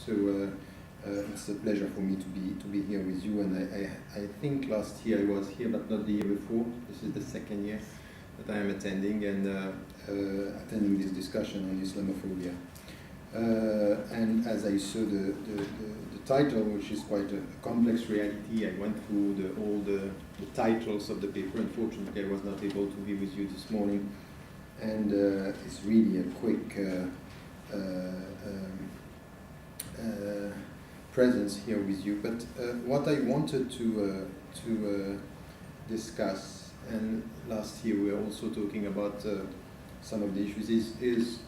So it's a pleasure for me to be here with you. And I think last year I was here, but not the year before. This is the second year that I am attending attending this discussion on Islamophobia. And as I saw the title, which is quite a complex reality, I went through all the titles of the paper. Unfortunately, I was not able to be with you this morning. And it's really a quick presence here with you. But what I wanted to discuss, and last year we were also talking about some of the issues, is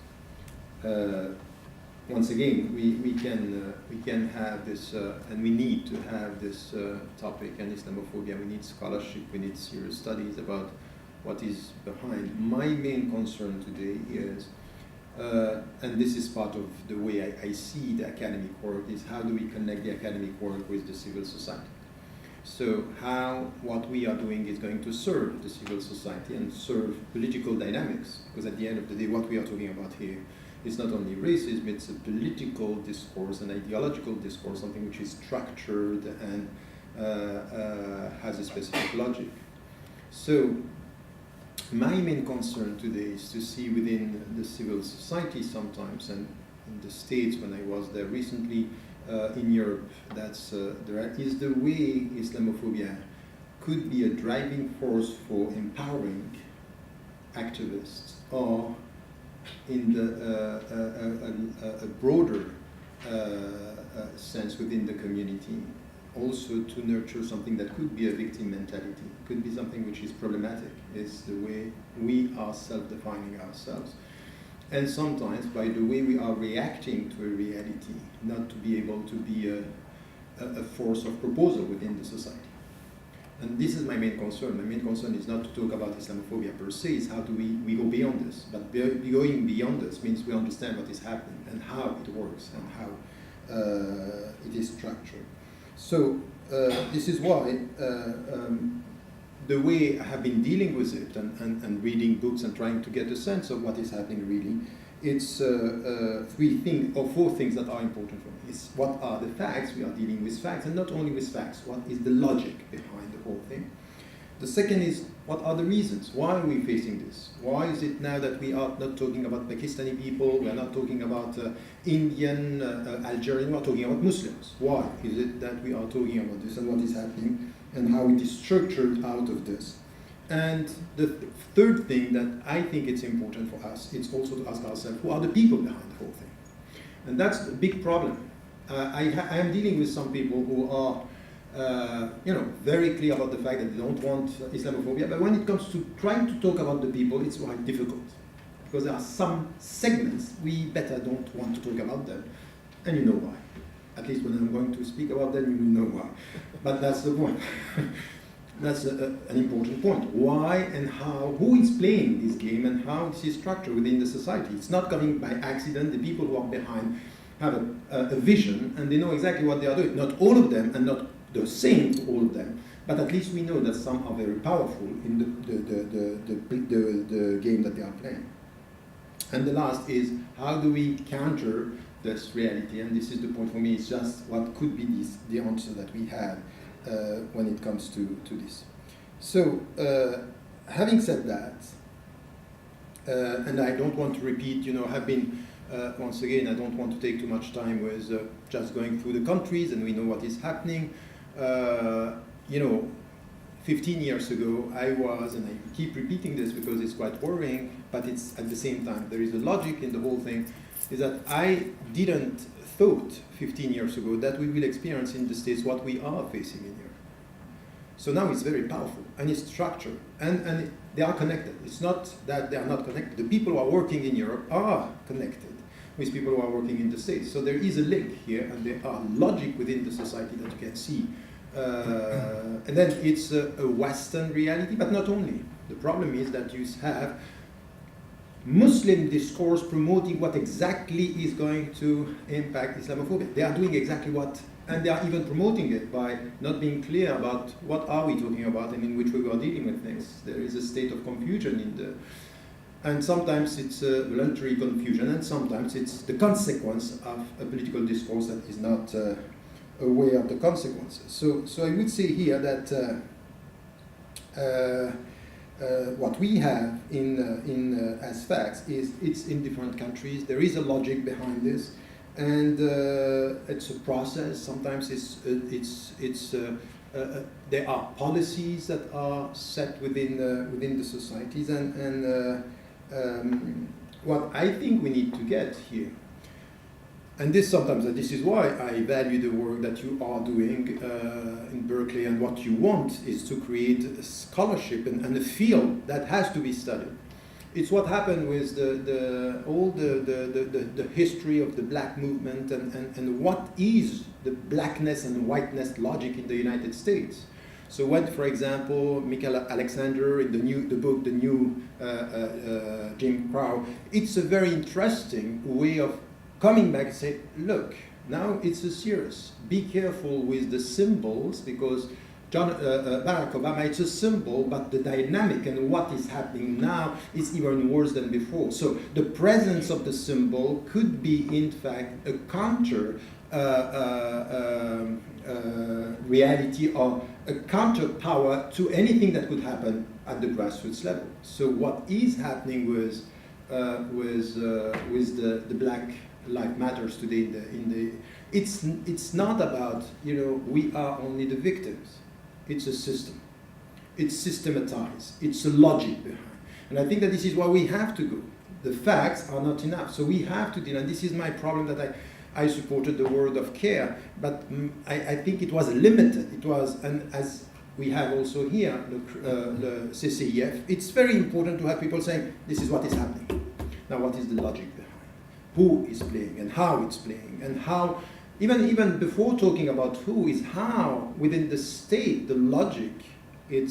once again we can have this, and we need to have this topic and Islamophobia. We need scholarship. We need serious studies about what is behind. My main concern today is, and this is part of the way I see the academic work, is how do we connect the academic work with the civil society? So how what we are doing is going to serve the civil society and serve political dynamics, because at the end of the day what we are talking about here is not only racism, it's a political discourse, an ideological discourse, something which is structured and has a specific logic. So my main concern today is to see within the civil society sometimes, and in the States when I was there recently, in Europe, there is the way Islamophobia could be a driving force for empowering activists, or in a broader sense within the community, also to nurture something that could be a victim mentality, could be something which is problematic, is the way we are self-defining ourselves. And sometimes by the way we are reacting to a reality, not to be able to be a force of proposal within the society. And this is my main concern. My main concern is not to talk about Islamophobia per se, it's how do we go beyond this. But going beyond this means we understand what is happening and how it works and how it is structured. So this is why the way I have been dealing with it and reading books and trying to get a sense of what is happening really, it's four things that are important for me. It's what are the facts, we are dealing with facts, and not only with facts, what is the logic behind the whole thing. The second is, what are the reasons? Why are we facing this? Why is it now that we are not talking about Pakistani people, we are not talking about Indian, Algerian, we are talking about Muslims? Why is it that we are talking about this and what is happening and how it is structured out of this? And the third thing that I think it's important for us, it's also to ask ourselves, who are the people behind the whole thing? And that's a big problem. I am dealing with some people who are very clear about the fact that they don't want Islamophobia, but when it comes to trying to talk about the people, it's quite difficult. Because there are some segments we better don't want to talk about them, and you know why. At least when I'm going to speak about them, you will know why. But that's the point. That's an important point. Why and how, who is playing this game and how this is structured within the society. It's not coming by accident. The people who are behind have a vision and they know exactly what they are doing. Not all of them and not the same to all of them, but at least we know that some are very powerful in the game that they are playing. And the last is, how do we counter this reality? And this is the point for me, it's just what could be the answer that we have when it comes to this. So, having said that, and I don't want to repeat, have been, once again, I don't want to take too much time with just going through the countries and we know what is happening. 15 years ago, I was, and I keep repeating this because it's quite worrying, but it's at the same time, there is a logic in the whole thing, is that I didn't thought 15 years ago that we will experience in the States what we are facing in Europe. So now it's very powerful, and it's structured, and they are connected. It's not that they are not connected. The people who are working in Europe are connected with people who are working in the States. So there is a link here, and there are logic within the society that you can see. And then it's a Western reality, but not only. The problem is that you have Muslim discourse promoting what exactly is going to impact Islamophobia. They are doing exactly what, and they are even promoting it by not being clear about what are we talking about and in which way we are dealing with things. There is a state of confusion And sometimes it's a voluntary confusion, and sometimes it's the consequence of a political discourse that is not aware of the consequences. So I would say here that what we have as facts is it's in different countries. There is a logic behind this, and it's a process. Sometimes there are policies that are set within the societies, and what I think we need to get here, and this is why I value the work that you are doing in Berkeley, and what you want is to create a scholarship and a field that has to be studied. It's what happened with the history of the black movement, and what is the blackness and whiteness logic in the United States. So when, for example, Michael Alexander in the book The New Jim Crow, it's a very interesting way of coming back and say, look, now it's a serious. Be careful with the symbols, because Barack Obama, it's a symbol, but the dynamic and what is happening now is even worse than before. So the presence of the symbol could be, in fact, a counter reality, or a counter power to anything that could happen at the grassroots level. So what is happening with the Black Lives Matters today it's not about, we are only the victims. It's a system. It's systematized. It's a logic behind. And I think that this is why we have to go. The facts are not enough. So we have to deal, and this is my problem, that I supported the word of care, but I think it was limited. It was, and as we have also here, the CCEF, it's very important to have people saying, this is what is happening. Now, what is the logic behind? Who is playing, and how it's playing, and how, even before talking about who, is how within the state, the logic, and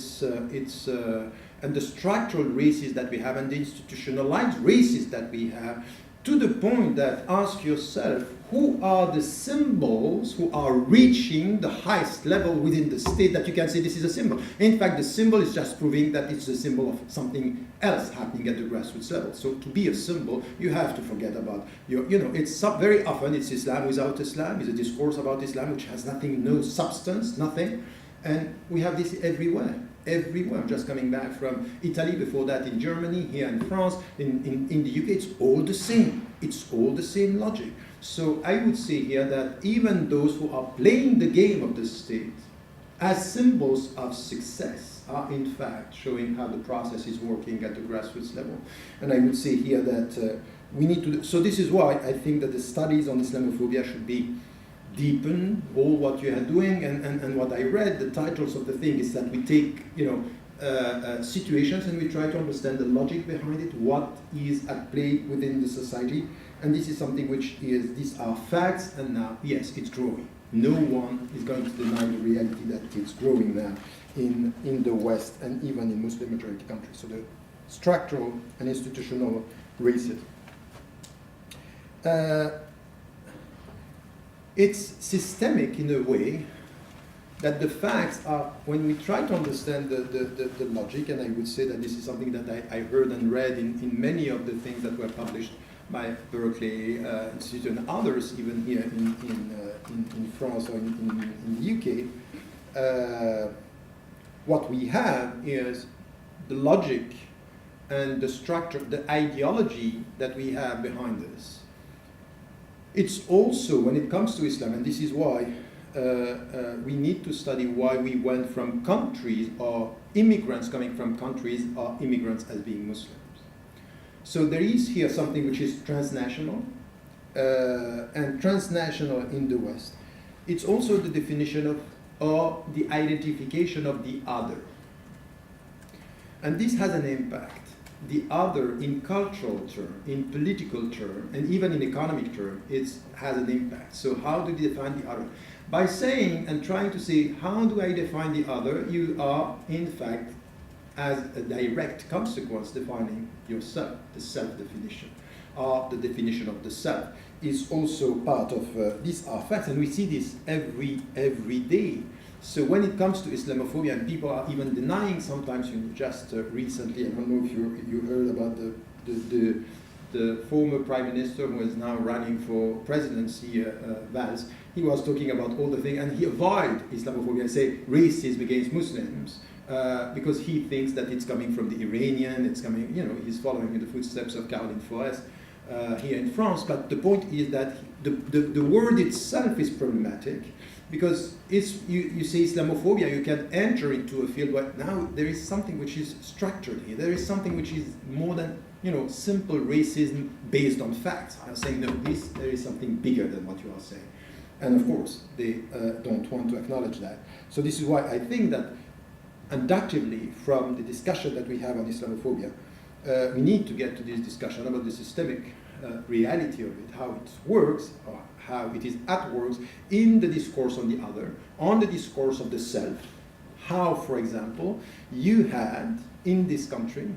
the structural races that we have, and the institutionalized races that we have, to the point that ask yourself, who are the symbols who are reaching the highest level within the state that you can say this is a symbol. In fact, the symbol is just proving that it's a symbol of something else happening at the grassroots level. So to be a symbol, you have to forget about it's very often it's Islam without Islam, it's a discourse about Islam which has nothing, no substance, nothing. And we have this everywhere. I'm just coming back from Italy, before that in Germany, here in France, in the UK, it's all the same. It's all the same logic. So I would say here that even those who are playing the game of the state as symbols of success are in fact showing how the process is working at the grassroots level. And I would say here that we need to, so this is why I think that the studies on Islamophobia should be deepen all what you are doing, and what I read, the titles of the thing is that we take situations and we try to understand the logic behind it, what is at play within the society, and this is something which is, these are facts, and now, yes, it's growing. No one is going to deny the reality that it's growing now in the West and even in Muslim majority countries. So the structural and institutional racism. It's systemic in a way that the facts are, when we try to understand the logic, and I would say that this is something that I heard and read in many of the things that were published by Berkeley Institute and others, even here in France or in the UK, what we have is the logic and the structure, the ideology that we have behind this. It's also, when it comes to Islam, and this is why we need to study why we went from countries, or immigrants coming from countries, or immigrants as being Muslims. So there is here something which is transnational, and transnational in the West. It's also the definition of, or the identification of the other. And this has an impact. The other, in cultural term, in political term, and even in economic term, it has an impact. So how do you define the other? By saying and trying to say, how do I define the other? You are, in fact, as a direct consequence, defining yourself. The self-definition, or the definition of the self, is also part of, these are facts, and we see this every day. So when it comes to Islamophobia, and people are even denying sometimes, just recently, I don't know if you heard about the the former prime minister who is now running for presidency, Valls, he was talking about all the things, and he avoided Islamophobia and say racism against Muslims, because he thinks that it's coming from the Iranian, it's coming, he's following in the footsteps of Caroline Forest here in France. But the point is that the word itself is problematic, because you say Islamophobia, you can enter into a field where now there is something which is structured here. There is something which is more than simple racism based on facts. I'm saying, no, there is something bigger than what you are saying. And of course, they don't want to acknowledge that. So this is why I think that undoubtedly from the discussion that we have on Islamophobia, we need to get to this discussion about the systemic reality of it, how it works, or how it is at work in the discourse on the other, on the discourse of the self. How, for example, you had in this country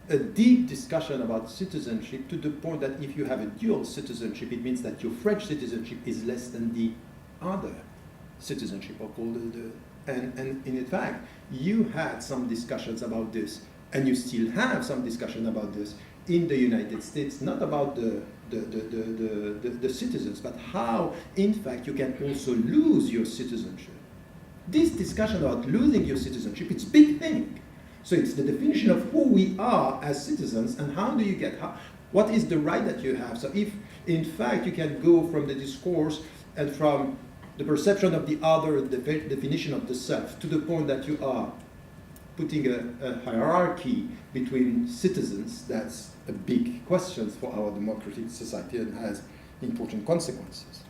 a deep discussion about citizenship, to the point that if you have a dual citizenship, it means that your French citizenship is less than the other citizenship, or called and in fact, you had some discussions about this, and you still have some discussion about this in the United States, not about the citizens, but how, in fact, you can also lose your citizenship. This discussion about losing your citizenship, it's a big thing. So it's the definition of who we are as citizens, and how do you get, what is the right that you have? So if, in fact, you can go from the discourse and from the perception of the other, the definition of the self, to the point that you are putting a hierarchy between citizens, that's a big question for our democratic society and has important consequences.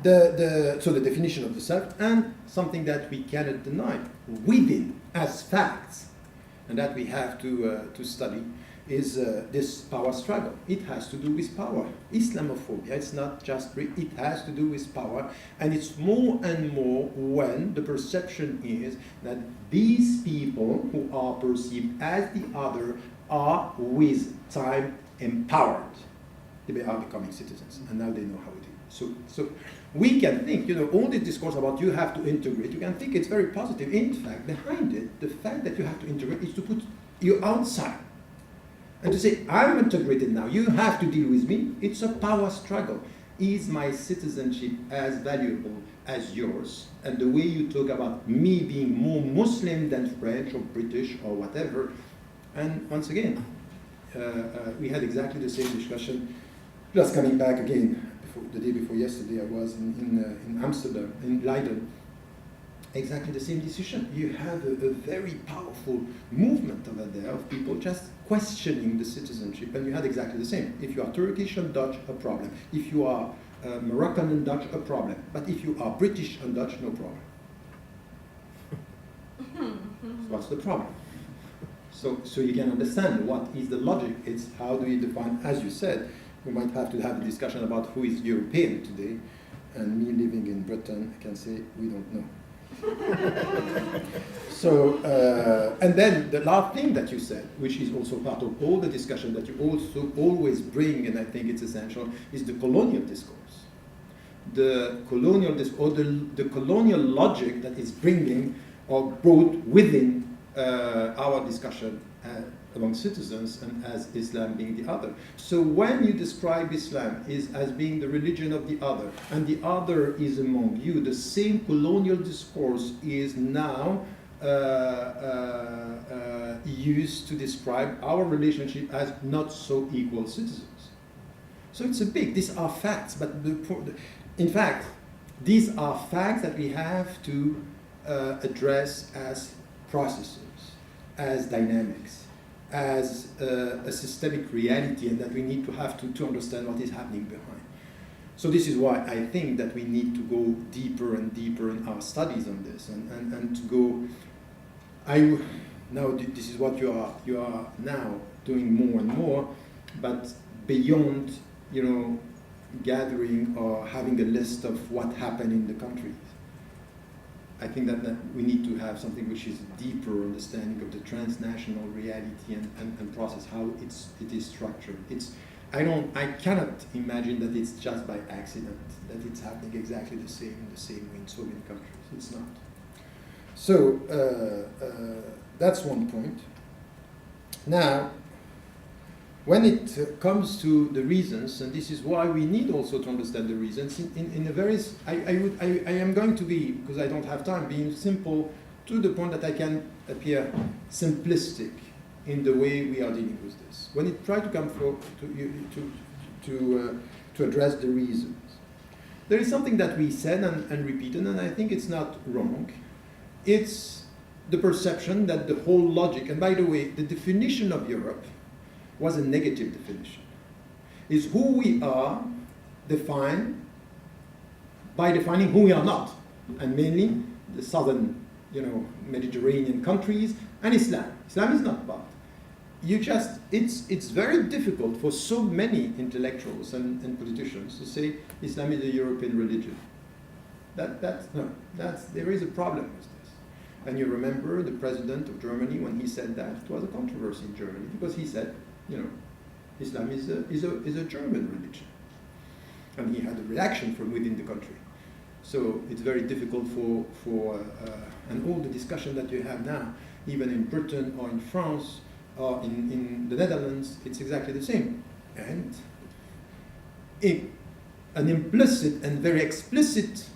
So the definition of the self, and something that we cannot deny within as facts, and that we have to study, is this power struggle. It has to do with power. Islamophobia, it's not just, it has to do with power, and it's more and more when the perception is that these people who are perceived as the other are with time empowered. They are becoming citizens, and now they know how it is. So we can think, all this discourse about you have to integrate, you can think it's very positive. In fact, behind it, the fact that you have to integrate is to put you outside. And to say, I'm integrated now, you have to deal with me. It's a power struggle. Is my citizenship as valuable as yours? And the way you talk about me being more Muslim than French or British or whatever. And once again, we had exactly the same discussion. Just coming back again, the day before yesterday, I was in Amsterdam, in Leiden. Exactly the same decision. You have a very powerful movement over there of people just questioning the citizenship, and you had exactly the same. If you are Turkish and Dutch, a problem. If you are Moroccan and Dutch, a problem. But if you are British and Dutch, no problem. What's the problem? So you can understand what is the logic. It's how do you define, as you said, we might have to have a discussion about who is European today, and me living in Britain, I can say we don't know. So, and then the last thing that you said, which is also part of all the discussion that you also always bring, and I think it's essential, is the colonial discourse. The colonial discourse, or the colonial logic that is bringing or brought within our discussion among citizens, and as Islam being the other. So when you describe Islam as being the religion of the other, and the other is among you, the same colonial discourse is now used to describe our relationship as not so equal citizens. So it's these are facts, but in fact, these are facts that we have to address as processes, as dynamics, as a systemic reality, and that we need to have to understand what is happening behind. So this is why I think that we need to go deeper and deeper in our studies on this, and to go. Now this is what you are now doing more and more, but beyond gathering or having a list of what happened in the country. I think that we need to have something which is deeper understanding of the transnational reality and process, how it is structured. I cannot imagine that it's just by accident, that it's happening exactly the same way in so many countries. It's not. So that's one point. Now, when it comes to the reasons, and this is why we need also to understand the reasons, in a very, I am going to be, because I don't have time, being simple to the point that I can appear simplistic in the way we are dealing with this. When it tries to come to address the reasons, there is something that we said and repeated, and I think it's not wrong. It's the perception that the whole logic, and by the way, the definition of Europe was a negative definition, is who we are defined by defining who we are not, and mainly the southern, Mediterranean countries and Islam. Islam is not bad. It's very difficult for so many intellectuals and politicians to say Islam is a European religion. There is a problem with this. And you remember the president of Germany, when he said that, it was a controversy in Germany, because he said, Islam is a German religion. And he had a reaction from within the country. So it's very difficult and all the discussion that you have now, even in Britain or in France or in the Netherlands, it's exactly the same. And an implicit and very explicit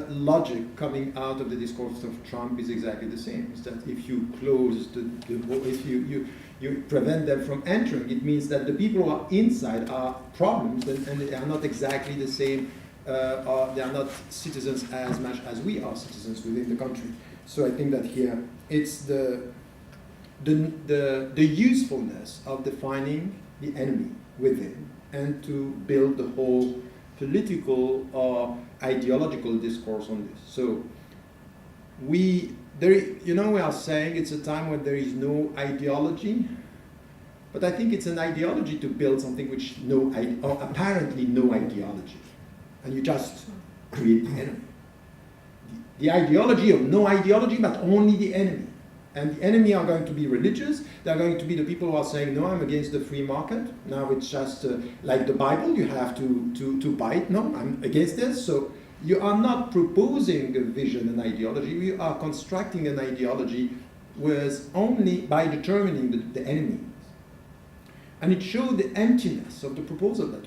logic coming out of the discourse of Trump is exactly the same. Is that if you close if you prevent them from entering, it means that the people who are inside are problems, and they are not exactly the same, or they are not citizens as much as we are citizens within the country. So I think that here it's the usefulness of defining the enemy within, and to build the whole political or ideological discourse on this. So we are saying it's a time when there is no ideology, but I think it's an ideology to build something which apparently no ideology, and you just create the enemy. The ideology of no ideology, but only the enemy. And the enemy are going to be religious. They are going to be the people who are saying, no, I'm against the free market. Now it's just like the Bible, you have to buy it. No, I'm against this. So you are not proposing a vision and ideology. We are constructing an ideology with only by determining the enemy. And it showed the emptiness of the proposal that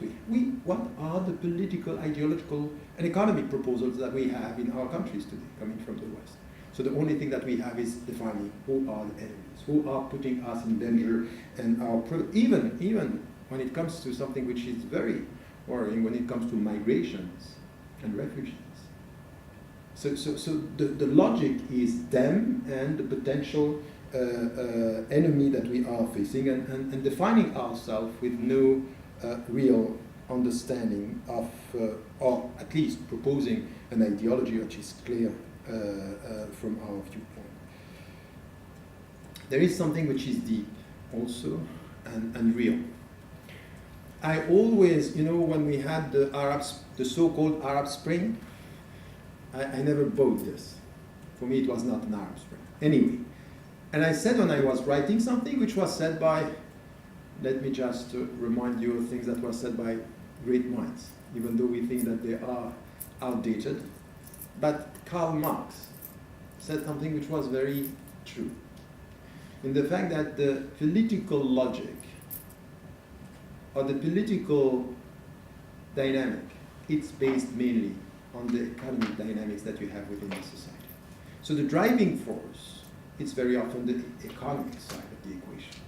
what are the political, ideological, and economic proposals that we have in our countries today, coming from the West. So the only thing that we have is defining who are the enemies, who are putting us in danger, and even when it comes to something which is very worrying, when it comes to migrations and refugees. So the logic is them and the potential enemy that we are facing, and defining ourselves with no real understanding of, or at least proposing an ideology which is clear from our viewpoint. There is something which is deep also and real. I always, when we had the so-called Arab Spring, I never bought this. For me, it was not an Arab Spring. Anyway, and I said when I was writing something which was said by, let me just remind you of things that were said by great minds, even though we think that they are outdated. But Karl Marx said something which was very true, in the fact that the political logic or the political dynamic, it's based mainly on the economic dynamics that you have within the society. So the driving force, it's very often the economic side of the equation.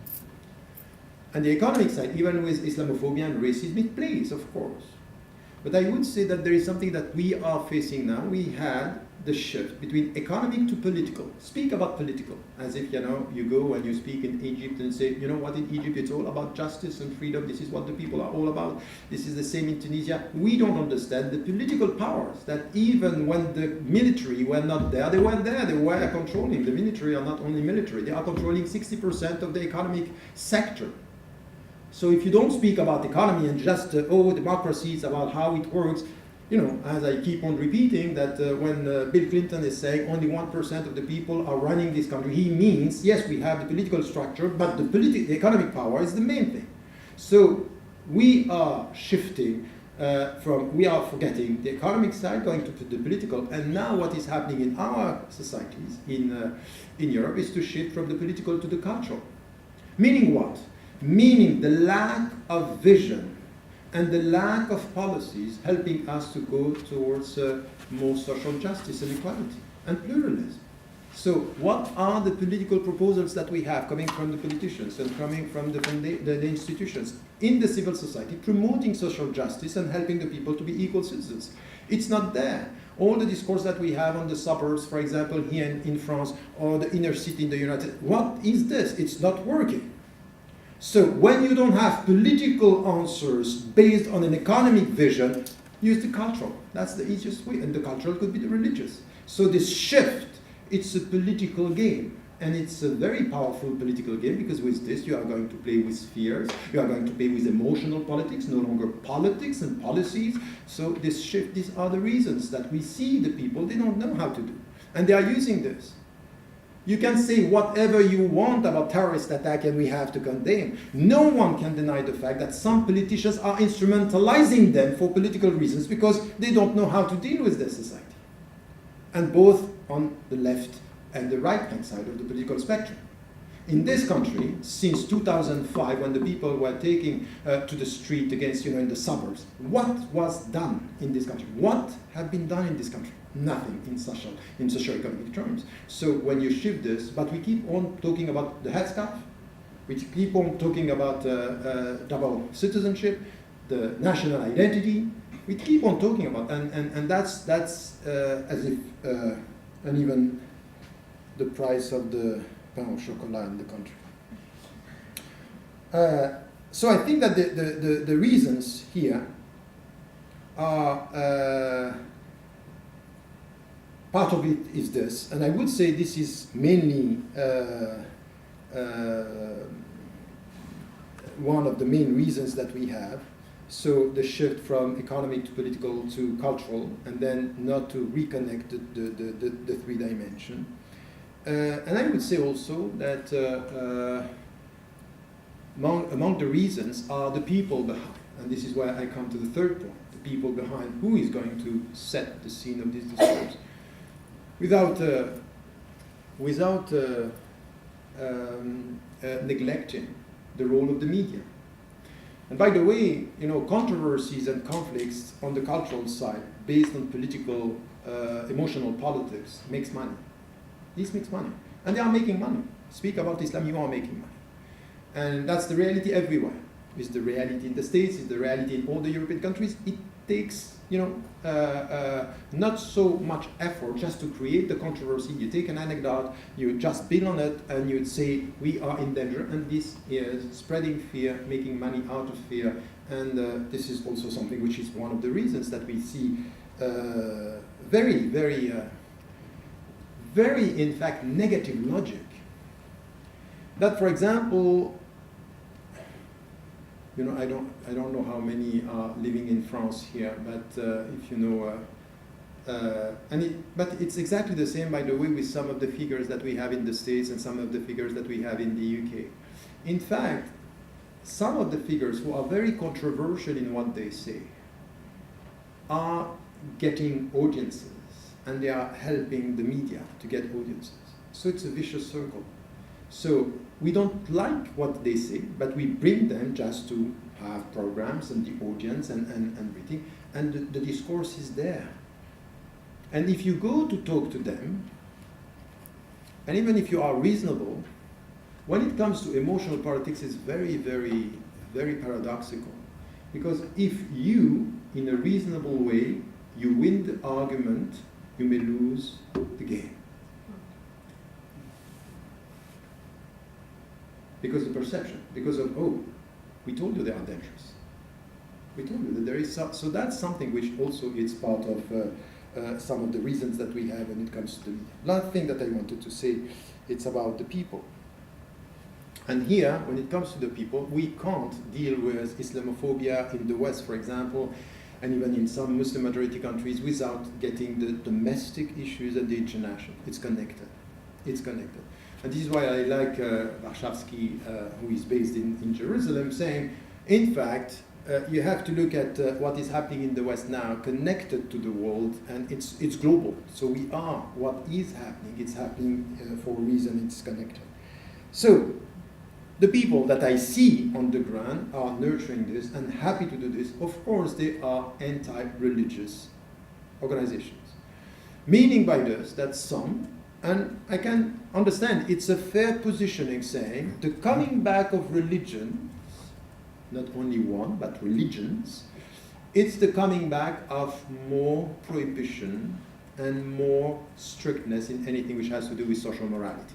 And the economic side, even with Islamophobia and racism, it plays, of course. But I would say that there is something that we are facing now. We had the shift between economic to political. Speak about political, as if, you go and you speak in Egypt and say, what, in Egypt it's all about justice and freedom. This is what the people are all about. This is the same in Tunisia. We don't understand the political powers that even when the military were not there, they were there. They were controlling. The military are not only military. They are controlling 60% of the economic sector. So if you don't speak about economy and just, democracy is about how it works, as I keep on repeating, that when Bill Clinton is saying only 1% of the people are running this country, he means, yes, we have the political structure, but the economic power is the main thing. So we are shifting we are forgetting the economic side, going to the political, and now what is happening in our societies in Europe is to shift from the political to the cultural. Meaning what? meaning the lack of vision and the lack of policies helping us to go towards more social justice and equality and pluralism. So what are the political proposals that we have coming from the politicians and coming from the institutions in the civil society promoting social justice and helping the people to be equal citizens? It's not there. All the discourse that we have on the suburbs, for example, here in France, or the inner city in the United States, what is this? It's not working. So when you don't have political answers based on an economic vision, use the cultural. That's the easiest way. And the cultural could be the religious. So this shift, it's a political game. And it's a very powerful political game, because with this you are going to play with fears, you are going to play with emotional politics, no longer politics and policies. So this shift, these are the reasons that we see the people, they don't know how to do. And they are using this. You can say whatever you want about terrorist attack and we have to condemn. No one can deny the fact that some politicians are instrumentalizing them for political reasons because they don't know how to deal with their society. And both on the left and the right-hand side of the political spectrum. In this country, since 2005, when the people were taking to the street against, in the suburbs, what was done in this country? What have been done in this country? Nothing in socio-economic terms. So when you shift this, but we keep on talking about the headscarf, we keep on talking about double citizenship, the national identity, we keep on talking about, and that's as if, and even the price of the pain au chocolat in the country. So I think that the reasons here are, part of it is this, and I would say this is mainly one of the main reasons that we have. So the shift from economic to political to cultural, and then not to reconnect the three dimensions. And I would say also that among the reasons are the people behind. And this is where I come to the third point, the people behind who is going to set the scene of this discourse. Without neglecting the role of the media. And by the way, controversies and conflicts on the cultural side based on political, emotional politics makes money. This makes money. And they are making money. Speak about Islam, you are making money. And that's the reality everywhere. It's the reality in the States, it's the reality in all the European countries. It takes, not so much effort just to create the controversy. You take an anecdote, you just build on it, and you say, we are in danger. And this is spreading fear, making money out of fear. And this is also something which is one of the reasons that we see very, very, in fact, negative logic. That, for example, I don't know how many are living in France here, but if you know, but it's exactly the same, by the way, with some of the figures that we have in the States and some of the figures that we have in the UK. In fact, some of the figures who are very controversial in what they say are getting audiences, and they are helping the media to get audiences. So it's a vicious circle. So we don't like what they say, but we bring them just to have programs and the audience and everything, and the discourse is there. And if you go to talk to them, and even if you are reasonable, when it comes to emotional politics, it's very, very, very paradoxical. Because if you, in a reasonable way, you win the argument, you may lose the game. Because of perception, because of, we told you they are dangerous. We told you that there is so that's something which also is part of some of the reasons that we have when it comes to the media. Last thing that I wanted to say, it's about the people. And here, when it comes to the people, we can't deal with Islamophobia in the West, for example, and even in some Muslim majority countries without getting the domestic issues and the international. It's connected. It's connected. And this is why I like Warshawski, who is based in Jerusalem, saying, in fact, you have to look at what is happening in the West now, connected to the world, and it's global. So we are what is happening. It's happening for a reason. It's connected. So the people that I see on the ground are nurturing this and happy to do this. Of course, they are anti-religious organizations. Meaning by this that some, and I can understand, it's a fair positioning saying the coming back of religion, not only one, but religions, it's the coming back of more prohibition and more strictness in anything which has to do with social morality.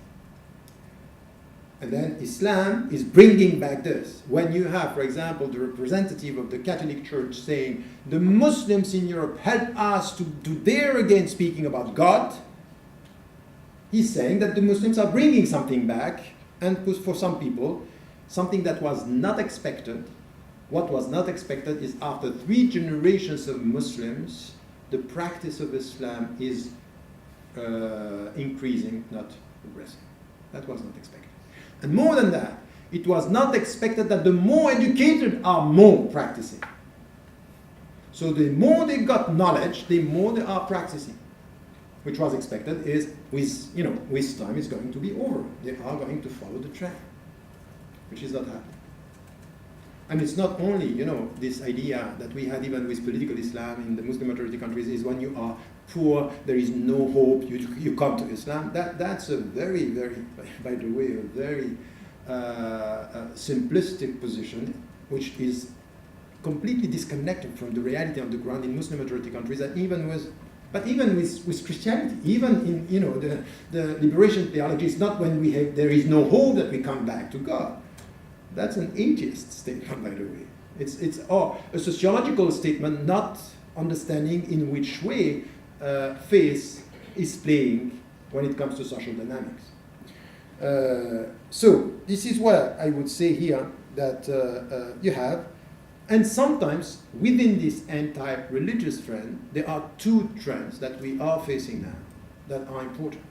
And then Islam is bringing back this. When you have, for example, the representative of the Catholic Church saying, the Muslims in Europe help us to dare again speaking about God, he's saying that the Muslims are bringing something back, and for some people, something that was not expected. What was not expected is after 3 generations of Muslims, the practice of Islam is increasing, not progressing. That was not expected. And more than that, it was not expected that the more educated are more practicing. So the more they got knowledge, the more they are practicing. Which was expected is, with time it's going to be over. They are going to follow the trend, which is not happening. And it's not only, this idea that we had even with political Islam in the Muslim majority countries is when you are poor, there is no hope, you come to Islam. That's a very, very, by the way, a very simplistic position, which is completely disconnected from the reality on the ground in Muslim majority countries, and even with Christianity, even in the liberation theology, it's not when there is no hope that we come back to God. That's an atheist statement, by the way. It's a sociological statement, not understanding in which way faith is playing when it comes to social dynamics. So this is what I would say here that you have. And sometimes within this anti-religious trend, there are 2 trends that we are facing now that are important.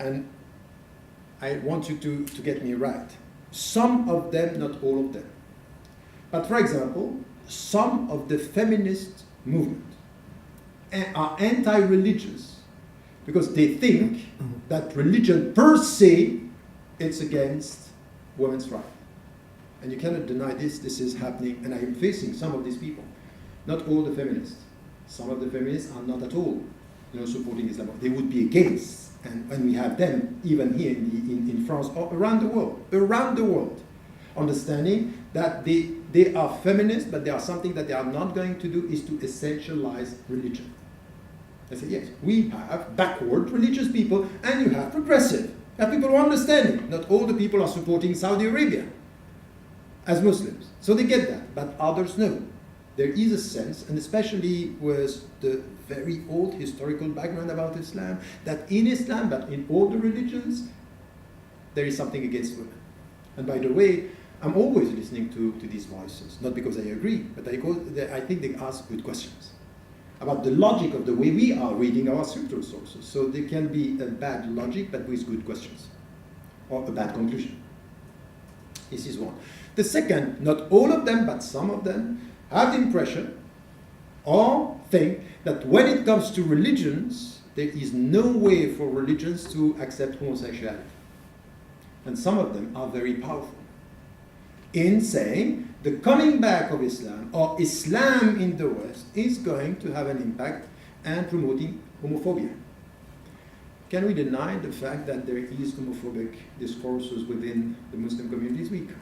And I want you to get me right. Some of them, not all of them. But for example, some of the feminist movement are anti-religious because they think that religion per se, it's against women's rights. And you cannot deny this is happening, and I am facing some of these people. Not all the feminists. Some of the feminists are not at all supporting Islam. They would be against, and we have them even here in France or around the world, understanding that they are feminists, but there are something that they are not going to do is to essentialize religion. I say, yes, we have backward religious people, and you have progressive. You have people who are understanding. Not all the people are supporting Saudi Arabia as Muslims. So they get that, but others no. There is a sense, and especially with the very old historical background about Islam, that in Islam, but in all the religions, there is something against women. And by the way, I'm always listening to these voices, not because I agree, but I think they ask good questions about the logic of the way we are reading our scriptural sources. So there can be a bad logic, but with good questions, or a bad conclusion. This is one. The second, not all of them, but some of them, have the impression or think that when it comes to religions, there is no way for religions to accept homosexuality. And some of them are very powerful in saying the coming back of Islam or Islam in the West is going to have an impact and promoting homophobia. Can we deny the fact that there is homophobic discourses within the Muslim communities? We can't.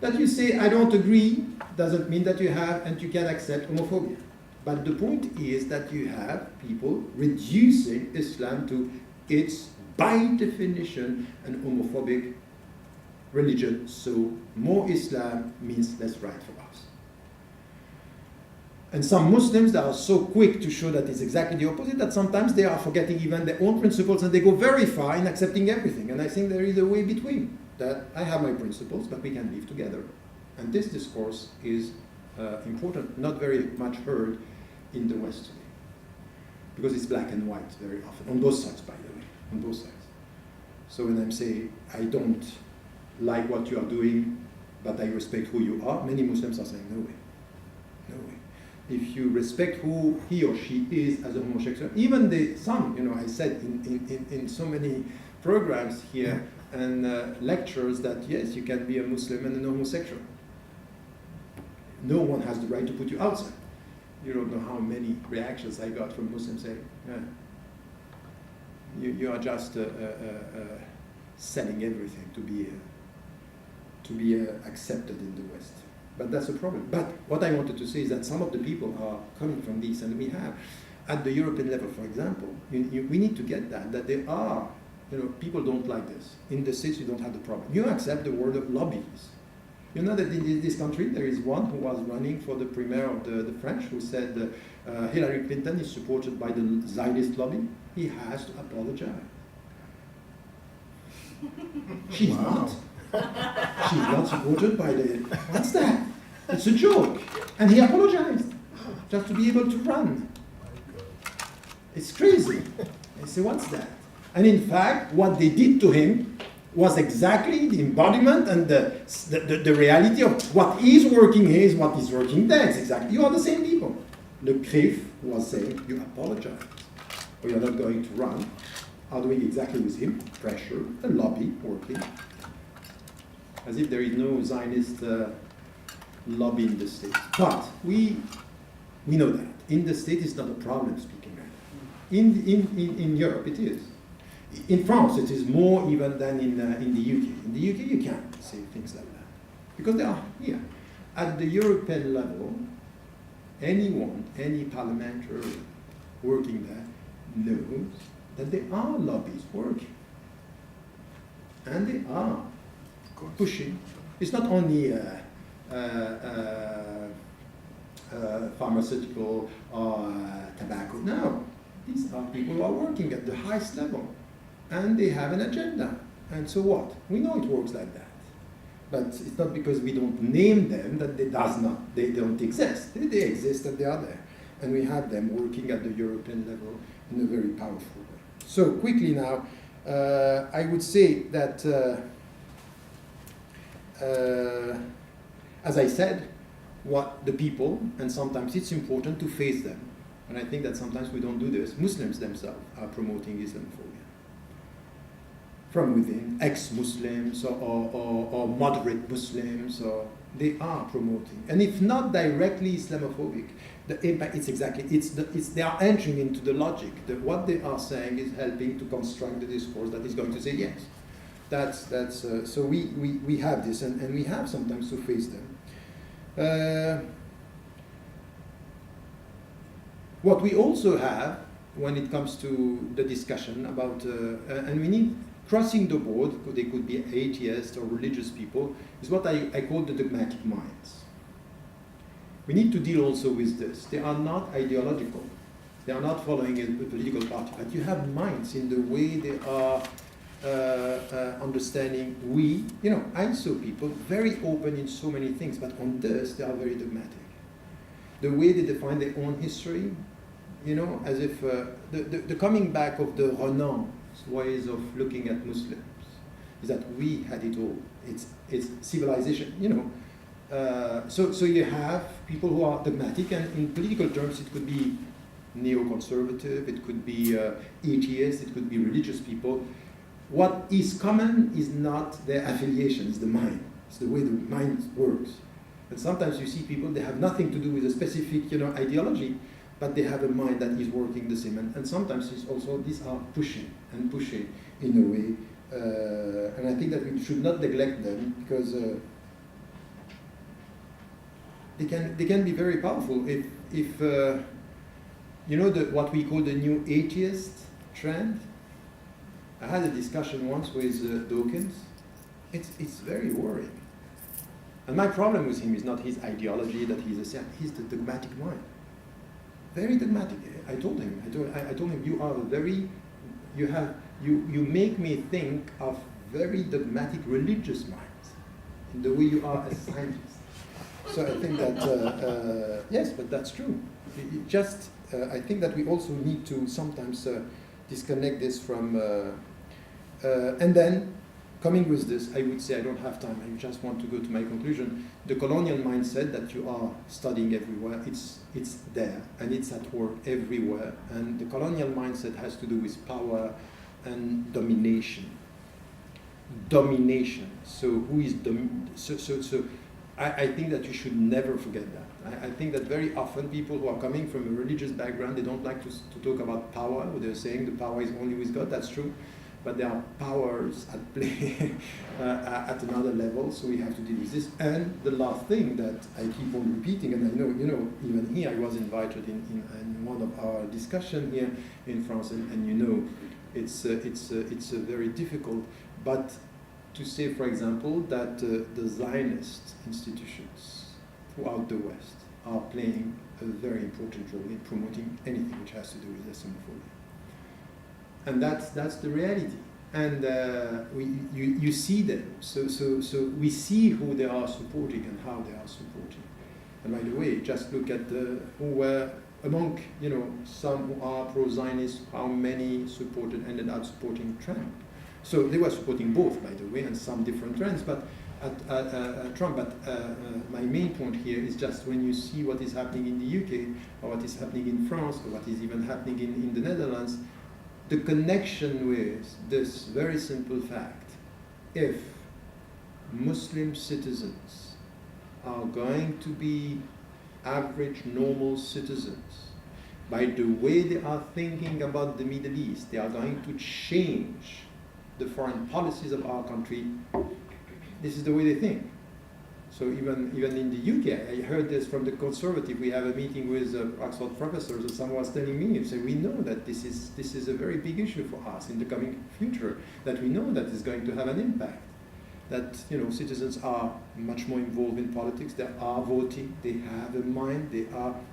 That you say, I don't agree, doesn't mean that you have and you can accept homophobia. But the point is that you have people reducing Islam to its, by definition, an homophobic religion. So more Islam means less right for us. And some Muslims that are so quick to show that it's exactly the opposite that sometimes they are forgetting even their own principles and they go very far in accepting everything. And I think there is a way between. That I have my principles, but we can live together. And this discourse is important, not very much heard in the West today. Because it's black and white very often, on both sides, by the way, on both sides. So when I'm saying, I don't like what you are doing, but I respect who you are, many Muslims are saying, no way, no way. If you respect who he or she is as a homosexual, even some, I said in so many programs here, and lectures that, yes, you can be a Muslim and a homosexual. No one has the right to put you outside. You don't know how many reactions I got from Muslims saying, you are just selling everything to be accepted in the West. But that's a problem. But what I wanted to say is that some of the people are coming from this, and we have, at the European level, for example, we need to get that there are, people don't like this. In the States, you don't have the problem. You accept the word of lobbies. You know that in this country, there is one who was running for the premier of the French who said Hillary Clinton is supported by the Zionist lobby. He has to apologize. She's not. She's not supported by the... What's that? It's a joke. And he apologized just to be able to run. It's crazy. I say, what's that? And in fact, what they did to him was exactly the embodiment and the reality of what is working here is what is working there. It's exactly, you are the same people. Le Crif was saying, you apologize, or you're not going to run. Are doing exactly with him, pressure, a lobby working. As if there is no Zionist lobby in the States. But we know that. In the States, it's not a problem speaking right. In Europe, it is. In France, it is more even than in the UK. In the UK, you can't say things like that. Because they are here. At the European level, anyone, any parliamentary working there knows that there are lobbies working. And they are pushing. It's not only pharmaceutical or tobacco. No. These are people who are working at the highest level. And they have an agenda. And so what? We know it works like that. But it's not because we don't name them that they don't exist. They exist and they are there. And we have them working at the European level in a very powerful way. So quickly now, I would say that, as I said, what the people, and sometimes it's important to face them. And I think that sometimes we don't do this. Muslims themselves are promoting Islamophobia. From within, ex-Muslims or moderate Muslims, or they are promoting. And if not directly Islamophobic, the impact, they are entering into the logic. What they are saying is helping to construct the discourse that is going to say yes. So we have this, and we have sometimes to face them. What we also have when it comes to the discussion about, and we need crossing the board, they could be atheists or religious people, is what I call the dogmatic minds. We need to deal also with this. They are not ideological. They are not following a political party, but you have minds in the way they are understanding I saw people very open in so many things, but on this, they are very dogmatic. The way they define their own history, as if the coming back of the Renan ways of looking at Muslims is that we had it all. It's civilization, So you have people who are dogmatic, and in political terms, it could be neoconservative, it could be atheists, it could be religious people. What is common is not their affiliation, it's the mind. It's the way the mind works. And sometimes you see people, they have nothing to do with a specific, ideology, but they have a mind that is working the same. And sometimes it's also, these are pushing in a way. And I think that we should not neglect them, because they can be very powerful. If what we call the new atheist trend. I had a discussion once with Dawkins. It's very worrying. And my problem with him is not his ideology, that he's the dogmatic mind. Very dogmatic. I told him, you make me think of very dogmatic religious minds in the way you are as a scientist. So I think that, yes, but that's true. I think that we also need to sometimes disconnect this from, and then coming with this, I would say, I don't have time, I just want to go to my conclusion. The colonial mindset that you are studying everywhere, it's there, and it's at work everywhere. And the colonial mindset has to do with power and domination. domination. So who is I think that you should never forget that. I think that very often people who are coming from a religious background, they don't like to talk about power. They're saying the power is only with God. That's true. But there are powers at play at another level, so we have to deal with this. And the last thing that I keep on repeating, and I know, even here I was invited in one of our discussions here in France, and it's very difficult, but to say, for example, that the Zionist institutions throughout the West are playing a very important role in promoting anything which has to do with Islamophobia. And that's the reality. And you see them. So we see who they are supporting and how they are supporting. And by the way, just look at who were among, some who are pro-Zionist, how many ended up supporting Trump. So they were supporting both, by the way, and some different trends, but Trump. But my main point here is just when you see what is happening in the UK, or what is happening in France, or what is even happening in the Netherlands, the connection with this very simple fact: if Muslim citizens are going to be average, normal citizens, by the way they are thinking about the Middle East, they are going to change the foreign policies of our country. This is the way they think. So even in the UK, I heard this from the Conservative. We have a meeting with Oxford professors, and someone was telling me, say, we know that this is a very big issue for us in the coming future, that we know that is going to have an impact, that citizens are much more involved in politics, they are voting, they have a mind,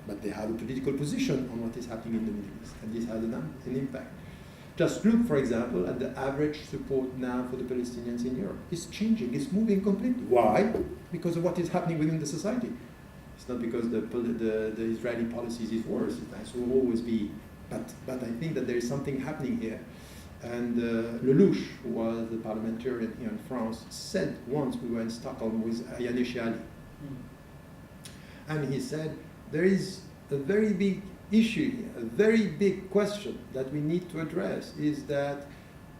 but they have a political position on what is happening in the Middle East, and this has an impact. Just look, for example, at the average support now for the Palestinians in Europe. It's changing, it's moving completely. Why? Because of what is happening within the society. It's not because the Israeli policies is worse, it will always be. But I think that there is something happening here. And Lelouch, who was the parliamentarian here in France, said once we were in Stockholm with Yanesh Ali. And he said, there is a very big issue here, a very big question that we need to address, is that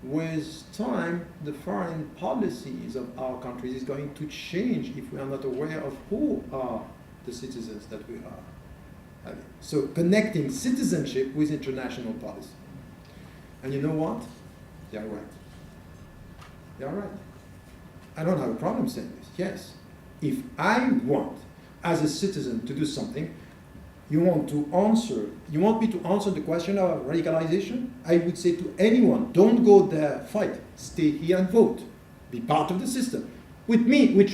with time, the foreign policies of our countries is going to change if we are not aware of who are the citizens that we are having. So connecting citizenship with international policy. And you know what? They are right. They are right. I don't have a problem saying this. Yes. If I want, as a citizen, to do something, you want me to answer the question of radicalization? I would say to anyone, don't go there, fight. Stay here and vote. Be part of the system. Which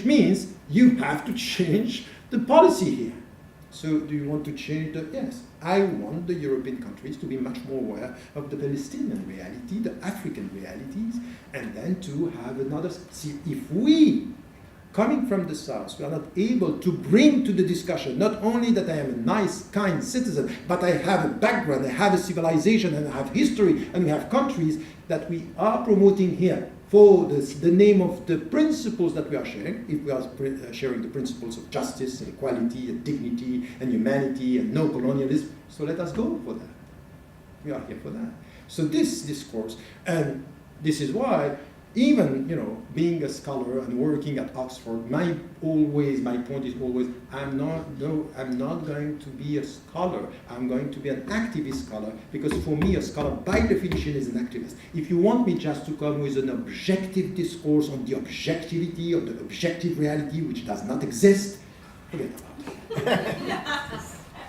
means you have to change the policy here. So do you want to change yes. I want the European countries to be much more aware of the Palestinian reality, the African realities, and then to have another, see, if we, coming from the South, we are not able to bring to the discussion not only that I am a nice, kind citizen, but I have a background, I have a civilization, and I have history, and we have countries that we are promoting here for the name of the principles that we are sharing. If we are sharing the principles of justice and equality and dignity and humanity and no colonialism, so let us go for that. We are here for that. So this discourse, and this is why, even being a scholar and working at Oxford, my point is always, I'm not going to be a scholar. I'm going to be an activist scholar, because for me, a scholar by definition is an activist. If you want me just to come with an objective discourse on the objectivity of the objective reality, which does not exist, forget about it.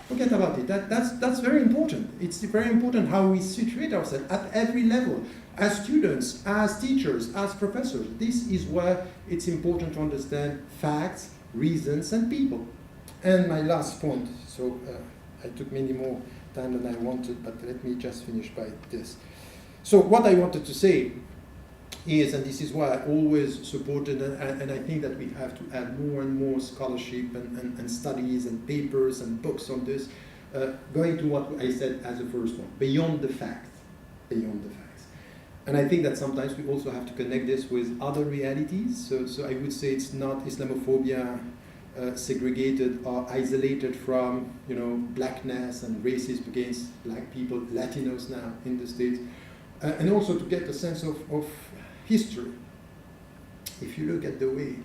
Forget about it. That's very important. It's very important how we situate ourselves at every level. As students, as teachers, as professors, this is where it's important to understand facts, reasons, and people. And my last point, so I took many more time than I wanted, but let me just finish by this. So what I wanted to say is, and this is why I always supported, and I think that we have to add more and more scholarship and studies and papers and books on this, going to what I said as the first one, beyond the facts. And I think that sometimes we also have to connect this with other realities. So I would say it's not Islamophobia segregated or isolated from blackness and racism against black people, Latinos now in the States, and also to get a sense of history. If you look at the way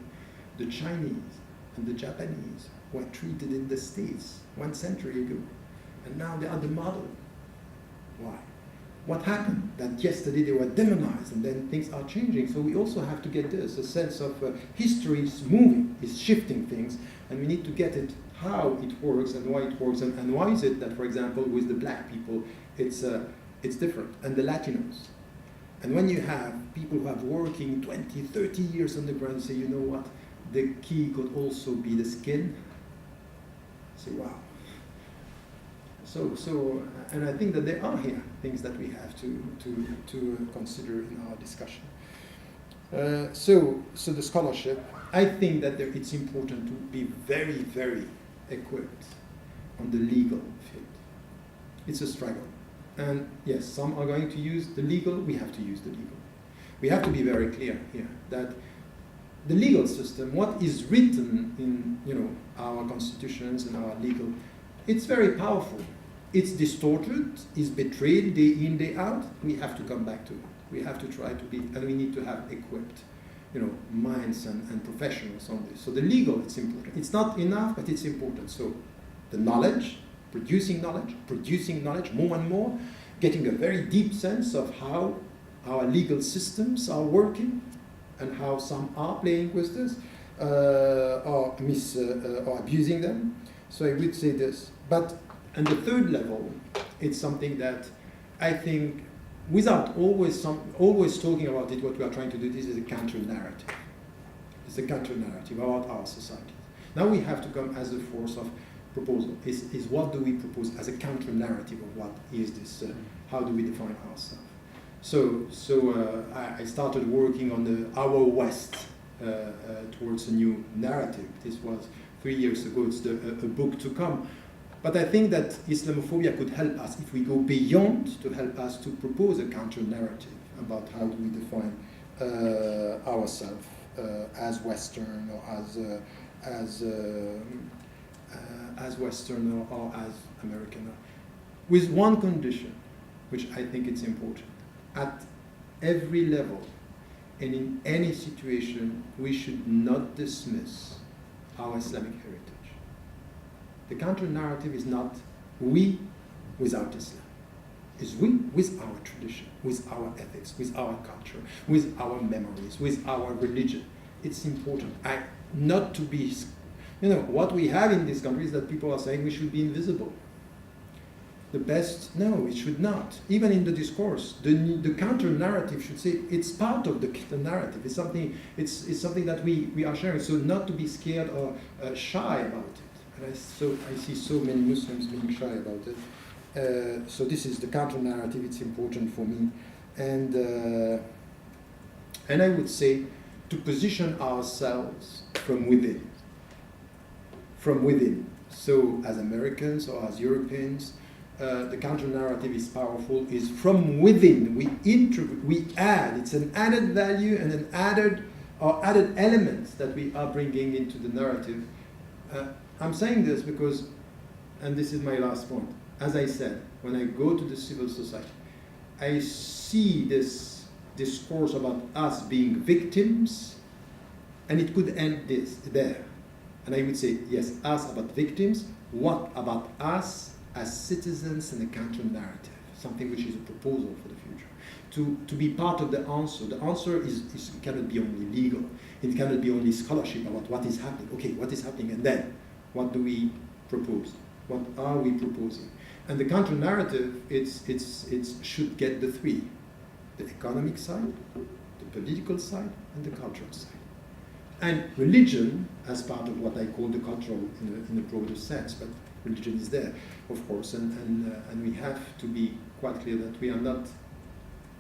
the Chinese and the Japanese were treated in the States 1 century ago, and now they are the model. Why? What happened? That yesterday they were demonized, and then things are changing. So we also have to get this, a sense of history is moving, is shifting things, and we need to get it, how it works and why it works, and why is it that, for example, with the black people, it's different, and the Latinos. And when you have people who have working 20, 30 years on the ground, say, you know what, the key could also be the skin. Say, wow. So, and I think that there are here things that we have to consider in our discussion. So the scholarship, I think that it's important to be very, very equipped on the legal field. It's a struggle. And yes, some are going to use the legal, we have to use the legal. We have to be very clear here that the legal system, what is written in our constitutions and our legal, it's very powerful. It's distorted, it's betrayed day in, day out. We have to come back to it. We have to try to be, and we need to have equipped minds and professionals on this. So the legal, it's important. It's not enough, but it's important. So the knowledge, producing knowledge more and more, getting a very deep sense of how our legal systems are working and how some are playing with this or abusing them. So I would say this. And the third level, it's something that I think, without always talking about it, what we are trying to do, this is a counter-narrative. It's a counter-narrative about our society. Now we have to come as a force of proposal. Is what do we propose as a counter-narrative of what is this, how do we define ourselves? So I started working on our West towards a new narrative. This was 3 years ago, it's a book to come. But I think that Islamophobia could help us, if we go beyond, to help us to propose a counter-narrative about how do we define ourselves as Western or as Western or as American. With one condition, which I think it's important. At every level and in any situation, we should not dismiss our Islamic heritage. The counter-narrative is not we without Islam. It's we with our tradition, with our ethics, with our culture, with our memories, with our religion. It's important. Not to be, what we have in this country is that people are saying we should be invisible. No, it should not. Even in the discourse, the counter-narrative should say it's part of the narrative. It's something that we are sharing. So not to be scared or shy about it. I see so many Muslims being shy about it. So this is the counter-narrative. It's important for me, and I would say to position ourselves from within. From within. So as Americans or as Europeans, the counter-narrative is powerful. Is from within. We add. It's an added value and an added elements that we are bringing into the narrative. I'm saying this because, and this is my last point, as I said, when I go to the civil society, I see this discourse about us being victims, and it could end there. And I would say, yes, us about victims, what about us as citizens in a counter-narrative, something which is a proposal for the future, to be part of the answer. The answer it cannot be only legal, it cannot be only scholarship about what is happening. Okay, what is happening, and then what do we propose? What are we proposing? And the counter-narrative, it should get the three: the economic side, the political side, and the cultural side. And religion as part of what I call the cultural in a broader sense, but religion is there, of course, and we have to be quite clear that we are not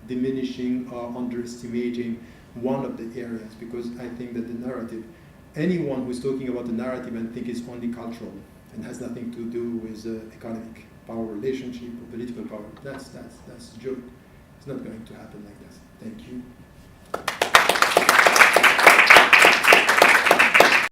diminishing or underestimating one of the areas, because I think that the narrative, anyone who's talking about the narrative and think it's only cultural and has nothing to do with economic power relationship or political power, that's a joke. It's not going to happen like that. Thank you.